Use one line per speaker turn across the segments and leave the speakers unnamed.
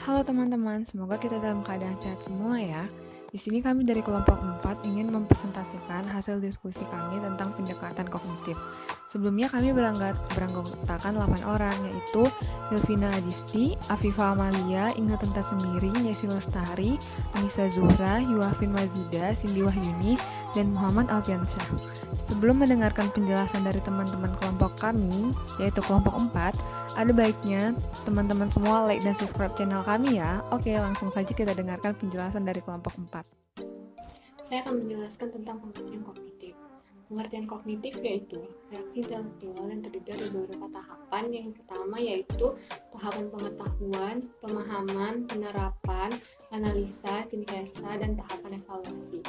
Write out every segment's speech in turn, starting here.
Halo teman-teman, semoga kita dalam keadaan sehat semua ya. Di sini kami dari kelompok 4 ingin mempresentasikan hasil diskusi kami tentang pendekatan kognitif. Sebelumnya kami beranggotakan 8 orang, yaitu Delvina Adisti, Afifa Amalia, Inga Tenta Semiri, Yesi Lestari, Anissa Zuhra, Yuafin Mazida, Cindy Wahyuni, dan Muhammad Alfiansyah. Sebelum mendengarkan penjelasan dari teman-teman kelompok kami, yaitu kelompok 4, ada baiknya teman-teman semua like dan subscribe channel kami ya. Oke, langsung saja kita dengarkan penjelasan dari kelompok 4.
Saya akan menjelaskan tentang pengertian kognitif. Pengertian kognitif yaitu reaksi intelektual yang terdiri dari beberapa tahapan. Yang pertama yaitu tahapan pengetahuan, pemahaman, penerapan, analisa, sintesa, dan tahapan evaluasi.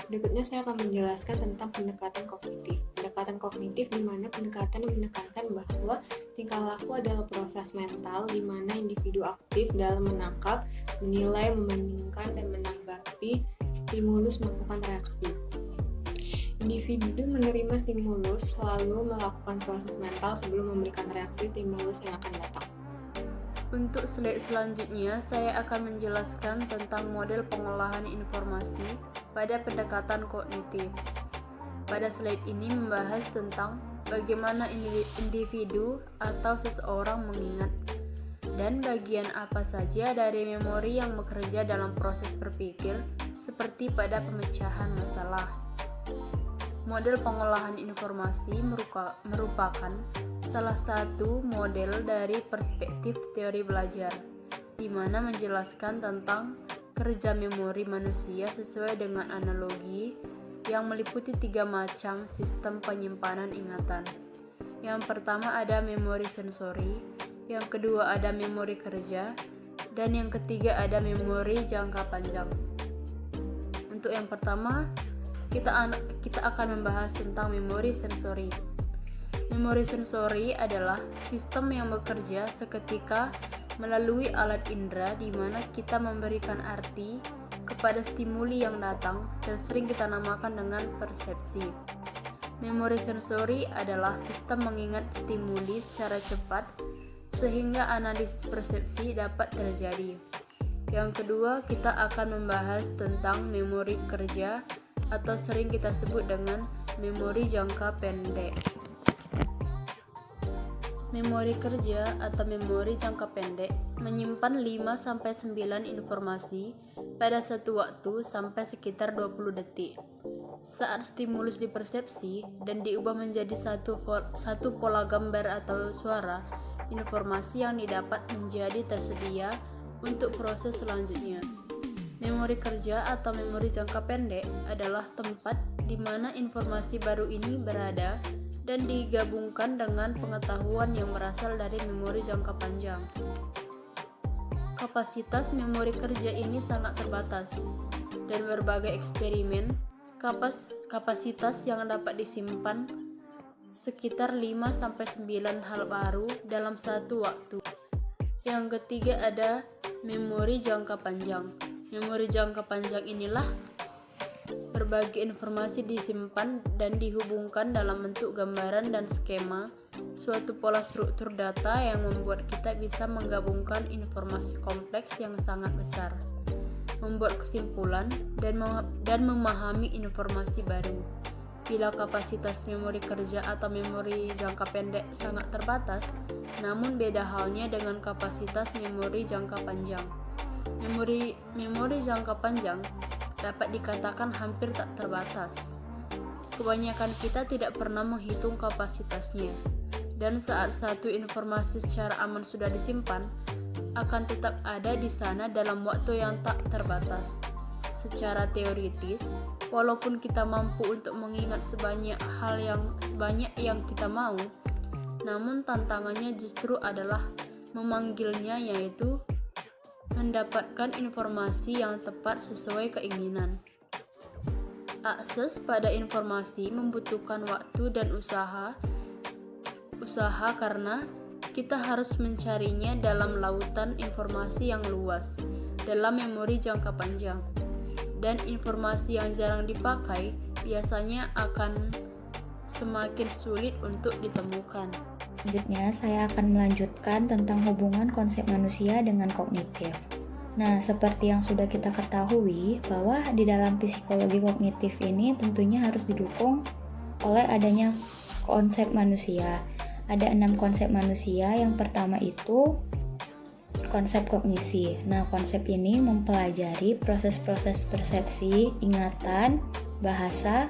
Berikutnya saya akan menjelaskan tentang pendekatan kognitif. Pendekatan kognitif di mana pendekatan yang menekankan bahwa tingkah laku adalah proses mental di mana individu aktif dalam menangkap, menilai, membandingkan, dan menanggapi stimulus melakukan reaksi. Individu menerima stimulus lalu melakukan proses mental sebelum memberikan reaksi stimulus yang akan datang.
Untuk slide selanjutnya, saya akan menjelaskan tentang model pengolahan informasi pada pendekatan kognitif. Pada slide ini membahas tentang bagaimana individu atau seseorang mengingat dan bagian apa saja dari memori yang bekerja dalam proses berpikir, seperti pada pemecahan masalah. Model pengolahan informasi merupakan salah satu model dari perspektif teori belajar, di mana menjelaskan tentang kerja memori manusia sesuai dengan analogi yang meliputi 3 macam sistem penyimpanan ingatan. Yang pertama ada memori sensori, yang kedua ada memori kerja, dan yang ketiga ada memori jangka panjang. Untuk yang pertama, kita akan membahas tentang memori sensori. Memori sensori adalah sistem yang bekerja seketika melalui alat indera di mana kita memberikan arti kepada stimuli yang datang dan sering kita namakan dengan persepsi. Memori sensori adalah sistem mengingat stimuli secara cepat sehingga analisis persepsi dapat terjadi. Yang kedua, kita akan membahas tentang memori kerja atau sering kita sebut dengan memori jangka pendek. Memori kerja atau memori jangka pendek menyimpan 5-9 informasi pada satu waktu sampai sekitar 20 detik. Saat stimulus dipersepsi dan diubah menjadi satu pola gambar atau suara, informasi yang didapat menjadi tersedia untuk proses selanjutnya. Memori kerja atau memori jangka pendek adalah tempat di mana informasi baru ini berada dan digabungkan dengan pengetahuan yang berasal dari memori jangka panjang. Kapasitas memori kerja ini sangat terbatas, dan berbagai eksperimen kapasitas yang dapat disimpan sekitar 5-9 hal baru dalam satu waktu. Yang ketiga ada memori jangka panjang. Memori jangka panjang inilah berbagai informasi disimpan dan dihubungkan dalam bentuk gambaran dan skema, suatu pola struktur data yang membuat kita bisa menggabungkan informasi kompleks yang sangat besar, membuat kesimpulan, dan memahami informasi baru. Bila kapasitas memori kerja atau memori jangka pendek sangat terbatas, namun beda halnya dengan kapasitas memori jangka panjang. Memori jangka panjang dapat dikatakan hampir tak terbatas. Kebanyakan kita tidak pernah menghitung kapasitasnya, dan saat satu informasi secara aman sudah disimpan, akan tetap ada di sana dalam waktu yang tak terbatas. Secara teoritis, walaupun kita mampu untuk mengingat sebanyak yang kita mau, namun tantangannya justru adalah memanggilnya, yaitu mendapatkan informasi yang tepat sesuai keinginan. Akses pada informasi membutuhkan waktu dan usaha karena kita harus mencarinya dalam lautan informasi yang luas dalam memori jangka panjang, dan informasi yang jarang dipakai biasanya akan semakin sulit untuk ditemukan.
Selanjutnya, saya akan melanjutkan tentang hubungan konsep manusia dengan kognitif. Nah, seperti yang sudah kita ketahui bahwa di dalam psikologi kognitif ini tentunya harus didukung oleh adanya konsep manusia. Ada 6 konsep manusia. Yang pertama itu konsep kognisi. Nah, konsep ini mempelajari proses-proses persepsi, ingatan, bahasa,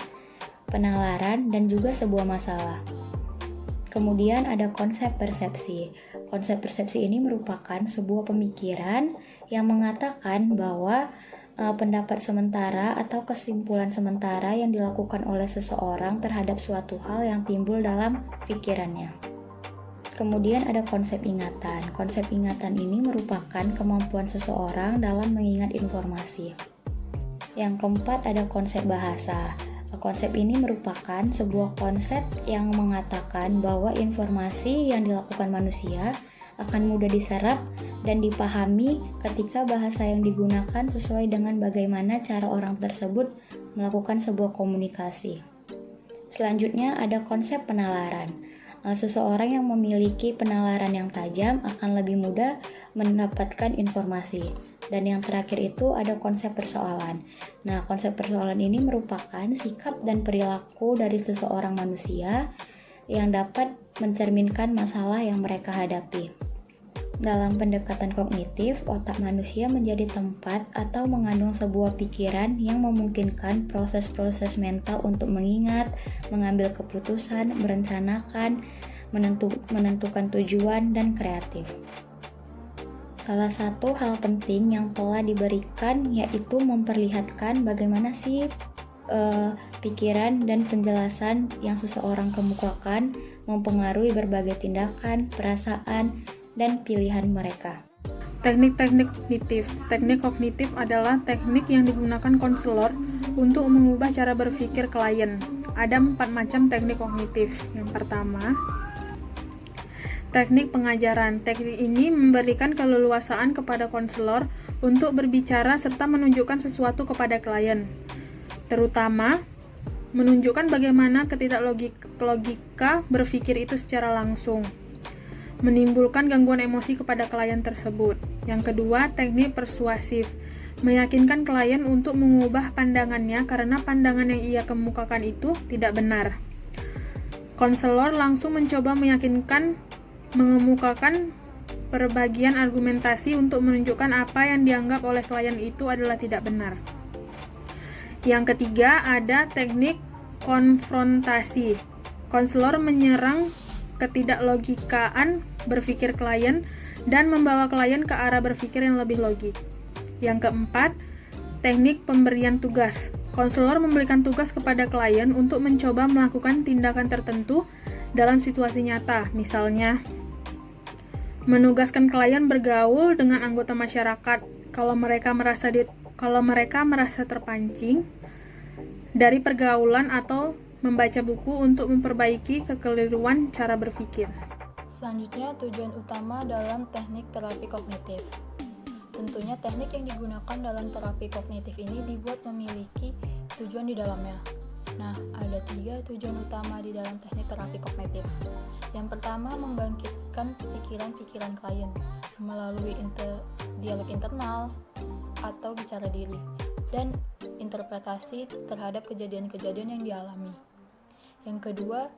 penalaran, dan juga sebuah masalah. Kemudian ada konsep persepsi. Konsep persepsi ini merupakan sebuah pemikiran yang mengatakan bahwa pendapat sementara atau kesimpulan sementara yang dilakukan oleh seseorang terhadap suatu hal yang timbul dalam pikirannya. Kemudian ada konsep ingatan. Konsep ingatan ini merupakan kemampuan seseorang dalam mengingat informasi. Yang keempat ada konsep bahasa. Konsep ini merupakan sebuah konsep yang mengatakan bahwa informasi yang dilakukan manusia akan mudah diserap dan dipahami ketika bahasa yang digunakan sesuai dengan bagaimana cara orang tersebut melakukan sebuah komunikasi. Selanjutnya ada konsep penalaran. Seseorang yang memiliki penalaran yang tajam akan lebih mudah mendapatkan informasi. Dan yang terakhir itu ada konsep persoalan. Nah, konsep persoalan ini merupakan sikap dan perilaku dari seseorang manusia yang dapat mencerminkan masalah yang mereka hadapi. Dalam pendekatan kognitif, otak manusia menjadi tempat atau mengandung sebuah pikiran yang memungkinkan proses-proses mental untuk mengingat, mengambil keputusan, merencanakan, menentukan tujuan, dan kreatif. Salah satu hal penting yang telah diberikan yaitu memperlihatkan bagaimana sih pikiran dan penjelasan yang seseorang kemukakan mempengaruhi berbagai tindakan, perasaan, dan pilihan mereka.
Teknik-teknik kognitif. Teknik kognitif adalah teknik yang digunakan konselor untuk mengubah cara berpikir klien. Ada 4 macam teknik kognitif. Yang pertama, teknik pengajaran. Teknik ini memberikan keleluasaan kepada konselor untuk berbicara serta menunjukkan sesuatu kepada klien, terutama menunjukkan bagaimana ketidaklogika berpikir itu secara langsung, menimbulkan gangguan emosi kepada klien tersebut. Yang kedua, teknik persuasif. Meyakinkan klien untuk mengubah pandangannya karena pandangan yang ia kemukakan itu tidak benar. Konselor langsung mencoba mengemukakan perbagian argumentasi untuk menunjukkan apa yang dianggap oleh klien itu adalah tidak benar. Yang ketiga, ada teknik konfrontasi. Konselor menyerang ketidaklogikaan berpikir klien dan membawa klien ke arah berpikir yang lebih logik. Yang keempat, teknik pemberian tugas. Konselor memberikan tugas kepada klien untuk mencoba melakukan tindakan tertentu dalam situasi nyata, misalnya menugaskan klien bergaul dengan anggota masyarakat kalau mereka merasa terpancing dari pergaulan, atau membaca buku untuk memperbaiki kekeliruan cara berpikir.
Selanjutnya, tujuan utama dalam teknik terapi kognitif. Tentunya teknik yang digunakan dalam terapi kognitif ini dibuat memiliki tujuan di dalamnya. Nah, ada 3 tujuan utama di dalam teknik terapi kognitif. Yang pertama, membangkitkan pikiran-pikiran klien melalui dialog internal atau bicara diri, dan interpretasi terhadap kejadian-kejadian yang dialami. Yang kedua,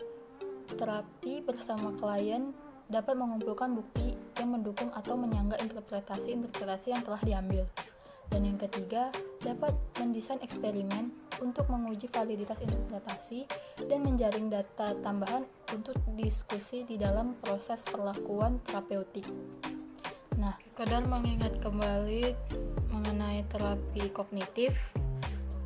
terapi bersama klien dapat mengumpulkan bukti yang mendukung atau menyanggah interpretasi yang telah diambil. Dan yang ketiga, dapat mendesain eksperimen untuk menguji validitas interpretasi dan menjaring data tambahan untuk diskusi di dalam proses perlakuan terapeutik. Nah, sekedar mengingat kembali mengenai terapi kognitif.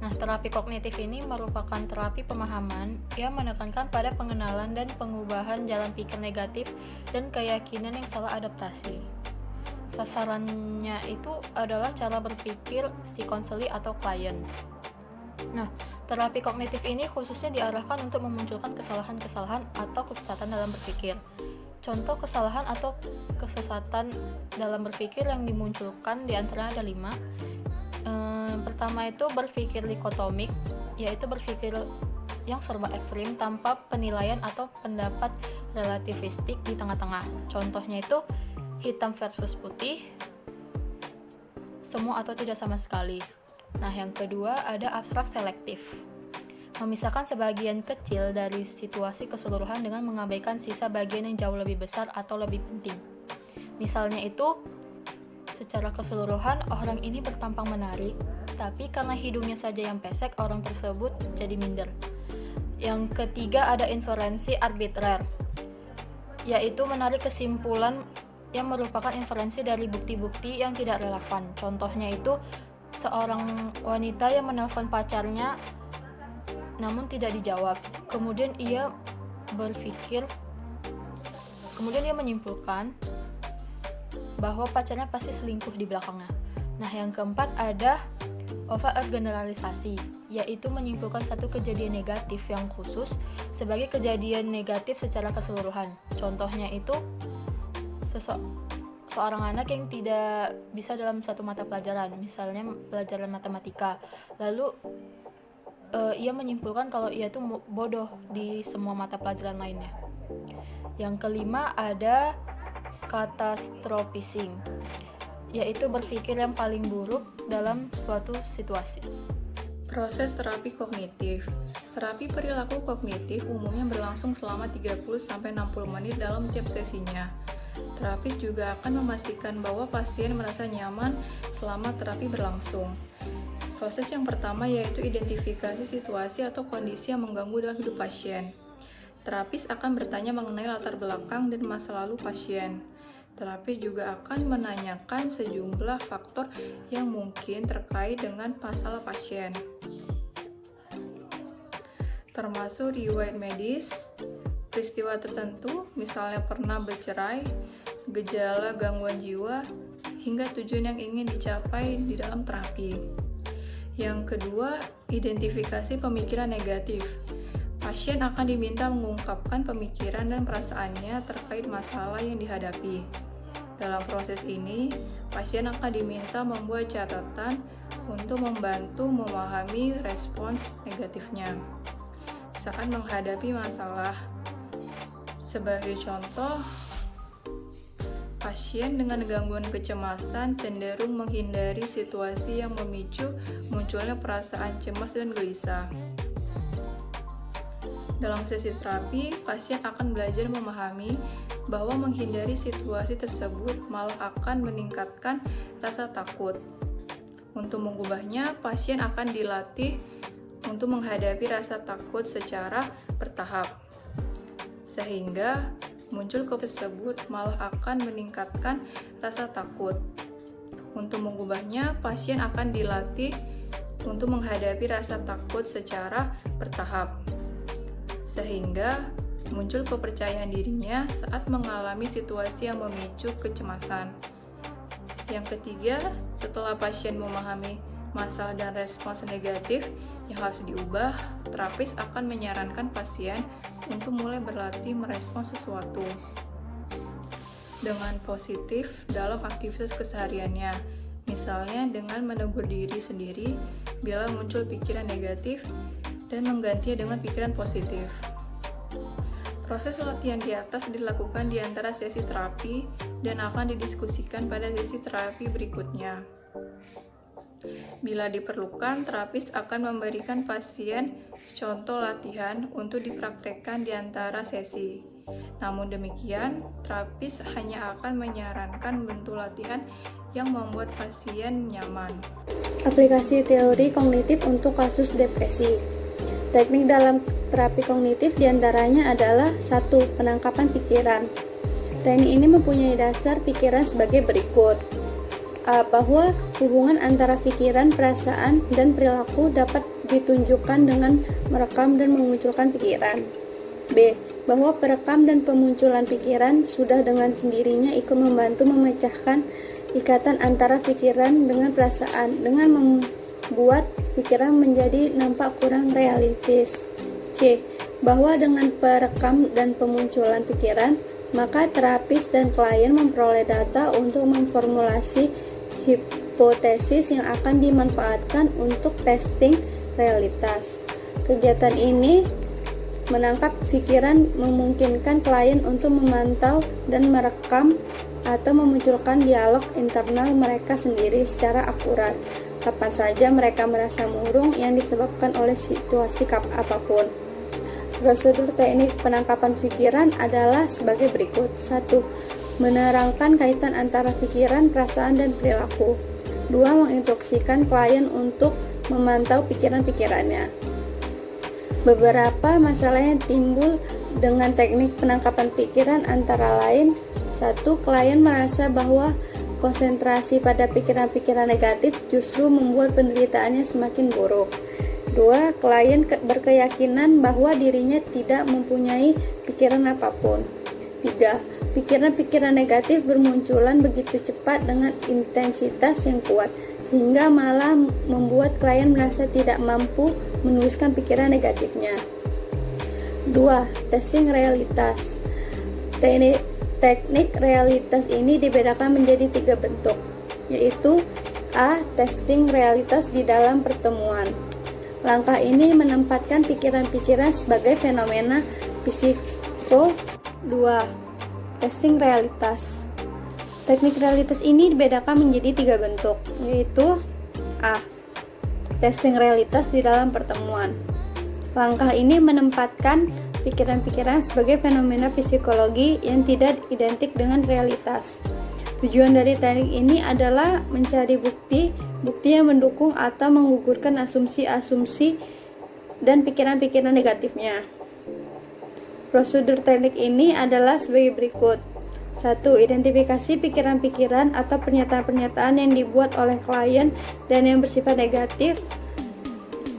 Nah, terapi kognitif ini merupakan terapi pemahaman yang menekankan pada pengenalan dan pengubahan jalan pikir negatif dan keyakinan yang salah adaptasi. Sasarannya itu adalah cara berpikir si konseli atau klien. Nah, terapi kognitif ini khususnya diarahkan untuk memunculkan kesalahan-kesalahan atau kesesatan dalam berpikir. Contoh kesalahan atau kesesatan dalam berpikir yang dimunculkan diantaranya ada 5. Pertama itu berpikir dikotomik, yaitu berpikir yang serba ekstrim tanpa penilaian atau pendapat relativistik di tengah-tengah. Contohnya itu hitam versus putih, semua atau tidak sama sekali. Nah, yang kedua ada abstrak selektif. Memisahkan sebagian kecil dari situasi keseluruhan dengan mengabaikan sisa bagian yang jauh lebih besar atau lebih penting. Misalnya itu, secara keseluruhan orang ini bertampang menarik, tapi karena hidungnya saja yang pesek, orang tersebut jadi minder. Yang ketiga ada inferensi arbitrer, yaitu menarik kesimpulan yang merupakan inferensi dari bukti-bukti yang tidak relevan. Contohnya itu, seorang wanita yang menelpon pacarnya namun tidak dijawab. Kemudian dia menyimpulkan bahwa pacarnya pasti selingkuh di belakangnya. Nah, yang keempat ada overgeneralisasi, yaitu menyimpulkan satu kejadian negatif yang khusus sebagai kejadian negatif secara keseluruhan. Contohnya itu seorang anak yang tidak bisa dalam satu mata pelajaran, misalnya pelajaran matematika. Lalu ia menyimpulkan kalau ia itu bodoh di semua mata pelajaran lainnya. Yang kelima ada catastrophizing, yaitu berpikir yang paling buruk dalam suatu situasi.
Proses terapi kognitif. Terapi perilaku kognitif umumnya berlangsung selama 30-60 menit dalam tiap sesinya. Terapis juga akan memastikan bahwa pasien merasa nyaman selama terapi berlangsung. Proses yang pertama yaitu identifikasi situasi atau kondisi yang mengganggu dalam hidup pasien. Terapis akan bertanya mengenai latar belakang dan masa lalu pasien. Terapis juga akan menanyakan sejumlah faktor yang mungkin terkait dengan masalah pasien, termasuk riwayat medis, peristiwa tertentu, misalnya pernah bercerai, gejala gangguan jiwa, hingga tujuan yang ingin dicapai di dalam terapi. Yang kedua, identifikasi pemikiran negatif. Pasien akan diminta mengungkapkan pemikiran dan perasaannya terkait masalah yang dihadapi. Dalam proses ini, pasien akan diminta membuat catatan untuk membantu memahami respons negatifnya saat menghadapi masalah. Sebagai contoh, pasien dengan gangguan kecemasan cenderung menghindari situasi yang memicu munculnya perasaan cemas dan gelisah. Dalam sesi terapi, pasien akan belajar memahami bahwa menghindari situasi tersebut malah akan meningkatkan rasa takut. Untuk mengubahnya, pasien akan dilatih untuk menghadapi rasa takut secara bertahap, sehingga muncul tersebut malah akan meningkatkan rasa takut. Untuk mengubahnya, pasien akan dilatih untuk menghadapi rasa takut secara bertahap, sehingga muncul kepercayaan dirinya saat mengalami situasi yang memicu kecemasan. Yang ketiga, setelah pasien memahami masalah dan respons negatif yang harus diubah, terapis akan menyarankan pasien untuk mulai berlatih merespons sesuatu dengan positif dalam aktivitas kesehariannya, misalnya dengan menegur diri sendiri bila muncul pikiran negatif dan menggantinya dengan pikiran positif. Proses latihan di atas dilakukan di antara sesi terapi dan akan didiskusikan pada sesi terapi berikutnya. Bila diperlukan, terapis akan memberikan pasien contoh latihan untuk dipraktekkan di antara sesi. Namun demikian, terapis hanya akan menyarankan bentuk latihan yang membuat pasien nyaman.
Aplikasi teori kognitif untuk kasus depresi. Teknik dalam terapi kognitif diantaranya adalah 1. Penangkapan pikiran. Teknik ini mempunyai dasar pikiran sebagai berikut. A. Bahwa hubungan antara pikiran, perasaan, dan perilaku dapat ditunjukkan dengan merekam dan memunculkan pikiran. B. Bahwa perekam dan pemunculan pikiran sudah dengan sendirinya ikut membantu memecahkan ikatan antara pikiran dengan perasaan dengan membuat pikiran menjadi nampak kurang realistis. C. Bahwa dengan perekam dan pemunculan pikiran, maka terapis dan klien memperoleh data untuk memformulasi hipotesis yang akan dimanfaatkan untuk testing realitas. Kegiatan ini menangkap pikiran memungkinkan klien untuk memantau dan merekam atau memunculkan dialog internal mereka sendiri secara akurat. Kapan saja mereka merasa murung yang disebabkan oleh situasi apapun. Prosedur teknik penangkapan pikiran adalah sebagai berikut. 1. Menerangkan kaitan antara pikiran, perasaan, dan perilaku. 2. Menginstruksikan klien untuk memantau pikiran-pikirannya. Beberapa masalah yang timbul dengan teknik penangkapan pikiran antara lain: 1. Klien merasa bahwa konsentrasi pada pikiran-pikiran negatif justru membuat penderitaannya semakin buruk. 2. Klien berkeyakinan bahwa dirinya tidak mempunyai pikiran apapun. 3. Pikiran-pikiran negatif bermunculan begitu cepat dengan intensitas yang kuat, sehingga malah membuat klien merasa tidak mampu menuliskan pikiran negatifnya. 2. Testing realitas. Teknik realitas ini dibedakan menjadi 3 bentuk, yaitu A. Testing realitas di dalam pertemuan. Langkah ini menempatkan pikiran-pikiran sebagai fenomena psiko. 2. Testing realitas. Teknik realitas ini dibedakan menjadi 3 bentuk, yaitu A. Testing realitas di dalam pertemuan. Langkah ini menempatkan pikiran-pikiran sebagai fenomena psikologi yang tidak identik dengan realitas. Tujuan dari teknik ini adalah mencari bukti yang mendukung atau menggugurkan asumsi-asumsi dan pikiran-pikiran negatifnya. Prosedur teknik ini adalah sebagai berikut. 1. Identifikasi pikiran-pikiran atau pernyataan-pernyataan yang dibuat oleh klien dan yang bersifat negatif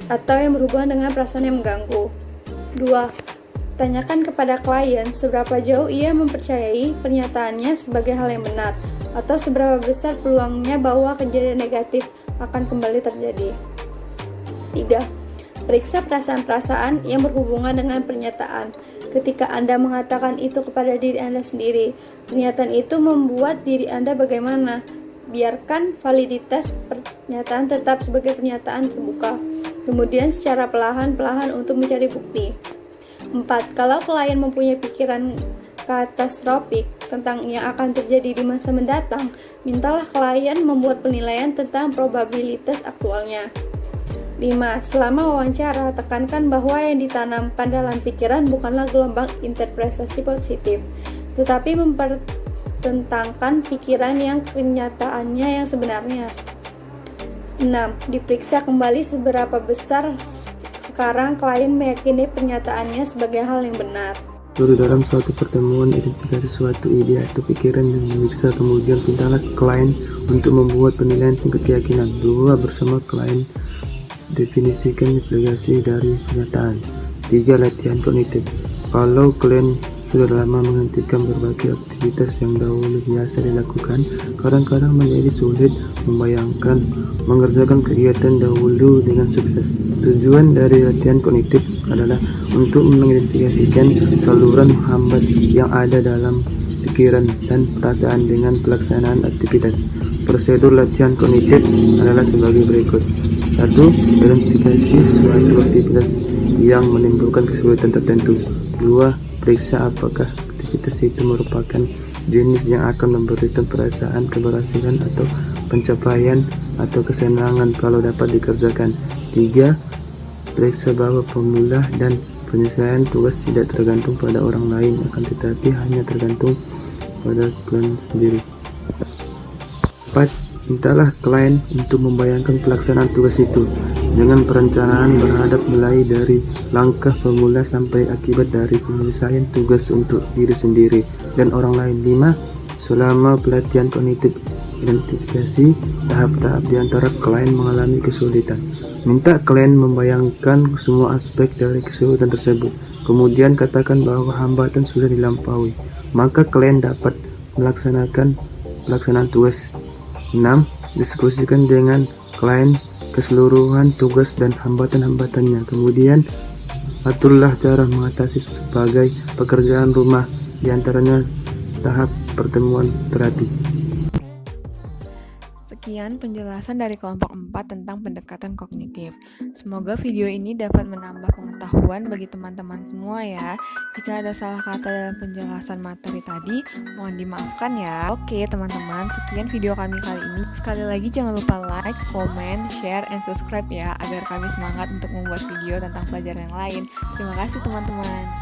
atau yang berhubungan dengan perasaan yang mengganggu. 2. Tanyakan kepada klien seberapa jauh ia mempercayai pernyataannya sebagai hal yang benar, atau seberapa besar peluangnya bahwa kejadian negatif akan kembali terjadi. 3. Periksa perasaan-perasaan yang berhubungan dengan pernyataan. Ketika Anda mengatakan itu kepada diri Anda sendiri, pernyataan itu membuat diri Anda bagaimana? Biarkan validitas pernyataan tetap sebagai pernyataan terbuka. Kemudian secara perlahan-lahan untuk mencari bukti. 4. Kalau klien mempunyai pikiran katastrofik tentang yang akan terjadi di masa mendatang, mintalah klien membuat penilaian tentang probabilitas aktualnya. 5. Selama wawancara, tekankan bahwa yang ditanamkan dalam pikiran bukanlah gelombang interpretasi positif, tetapi mempertentangkan pikiran yang kenyataannya yang sebenarnya. 6. Diperiksa kembali seberapa besar sekarang klien meyakini pernyataannya sebagai hal yang benar.
Lalu dalam suatu pertemuan, identifikasi suatu ide atau pikiran yang menyiksa, kemudian mintalah klien untuk membuat penilaian tingkat keyakinan. 2. Bersama klien definisikan implikasi dari pernyataan. 3. Latihan kognitif. Kalau klien sudah lama menghentikan berbagai aktivitas yang dahulu biasa dilakukan, kadang-kadang menjadi sulit membayangkan mengerjakan kegiatan dahulu dengan sukses. Tujuan dari latihan kognitif adalah untuk mengidentifikasikan saluran hambat yang ada dalam pikiran dan perasaan dengan pelaksanaan aktivitas. Prosedur latihan kognitif adalah sebagai berikut. 1. Identifikasi suatu aktivitas yang menimbulkan kesulitan tertentu. 2. Periksa apakah aktivitas itu merupakan jenis yang akan memberikan perasaan keberhasilan atau pencapaian atau kesenangan kalau dapat dikerjakan. 3. Periksa bahwa pemula dan penyelesaian tugas tidak tergantung pada orang lain, akan tetapi hanya tergantung pada klien sendiri. 4. Mintalah klien untuk membayangkan pelaksanaan tugas itu dengan perencanaan berhadap mulai dari langkah pemula sampai akibat dari penyelesaian tugas untuk diri sendiri dan orang lain. 5. Selama pelatihan kognitif, identifikasi tahap-tahap di antara klien mengalami kesulitan. Minta klien membayangkan semua aspek dari kesulitan tersebut. Kemudian katakan bahwa hambatan sudah dilampaui, maka klien dapat melaksanakan pelaksanaan tugas. 6. Diskusikan dengan klien keseluruhan tugas dan hambatan-hambatannya. Kemudian aturlah cara mengatasi sebagai pekerjaan rumah, diantaranya tahap pertemuan terapi.
Sekian penjelasan dari kelompok 4 tentang pendekatan kognitif. Semoga video ini dapat menambah pengetahuan bagi teman-teman semua ya. Jika ada salah kata dalam penjelasan materi tadi, mohon dimaafkan ya. Oke teman-teman, sekian video kami kali ini. Sekali lagi jangan lupa like, comment, share, and subscribe ya, agar kami semangat untuk membuat video tentang pelajaran yang lain. Terima kasih teman-teman.